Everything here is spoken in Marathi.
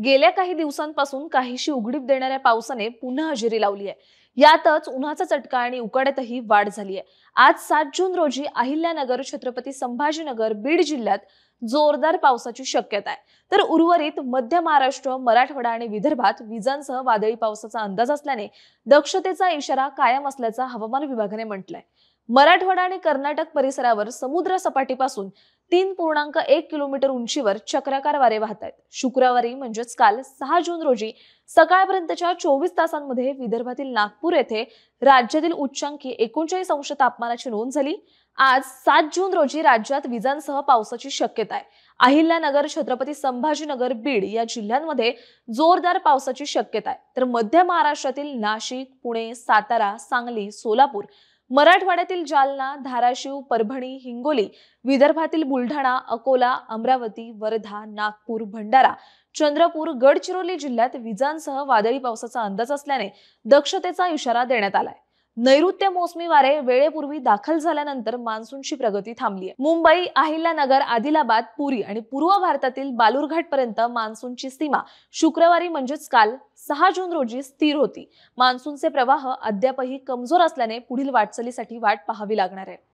गेल्या काही दिवसांपासून काहीशी उघडीप देणाऱ्या पावसाने पुन्हा हजेरी लावली आहे। यातच उन्हाचा चटका आणि उकाड्यातही वाढ झाली आहे। आज 7 जून रोजी अहिल्यानगर, छत्रपती संभाजीनगर, बीड जिल्ह्यात जोरदार पावसाची शक्यता आहे। तर उर्वरित मध्य महाराष्ट्र, मराठवाडा आणि विदर्भात विजांसह वादळी पावसाचा अंदाज असल्याने दक्षतेचा इशारा कायम असल्याचा हवामान विभागाने म्हटलंय। मराठवाडा आणि कर्नाटक परिसरावर समुद्र सपाटीपासून 3.1 किलोमीटर उंचीवर चक्राकार वारे वाहत आहेत। शुक्रवारी म्हणजेच काल 6 जून रोजी सकाळपर्यंतच्या 24 तासांमध्ये विदर्भातील नागपूर येथे राज्यातील उच्चांकी 39 अंश तापमानाची नोंद झाली। आज 7 जून रोजी राज्यात विजांसह पावसाची शक्यता आहे। अहिल्यानगर, छत्रपती संभाजीनगर, बीड या जिल्ह्यांमध्ये जोरदार पावसाची शक्यता आहे। तर मध्य महाराष्ट्रातील नाशिक, पुणे, सातारा, सांगली, सोलापूर, मराठवाड्यातील जालना, धाराशिव, परभणी, हिंगोली, विदर्भातील बुलढाणा, अकोला, अमरावती, वर्धा, नागपूर, भंडारा, चंद्रपूर, गडचिरोली जिल्ह्यात विजांसह वादळी पावसाचा अंदाज असल्याने दक्षतेचा इशारा देण्यात आलाय। नैऋत्य मोसमी वारे वेळेपूर्वी दाखल झाल्यानंतर मान्सूनची प्रगती थांबली आहे। मुंबई, अहिल्यानगर, आदिलाबाद, पुरी आणि पूर्व भारतातील बालुरघाट पर्यंत मान्सूनची सीमा शुक्रवारी म्हणजेच काल 6 जून रोजी स्थिर होती। मान्सूनचे प्रवाह अद्यापही कमजोर असल्याने पुढील वाटचालीसाठी वाट पाहावी लागणार आहे।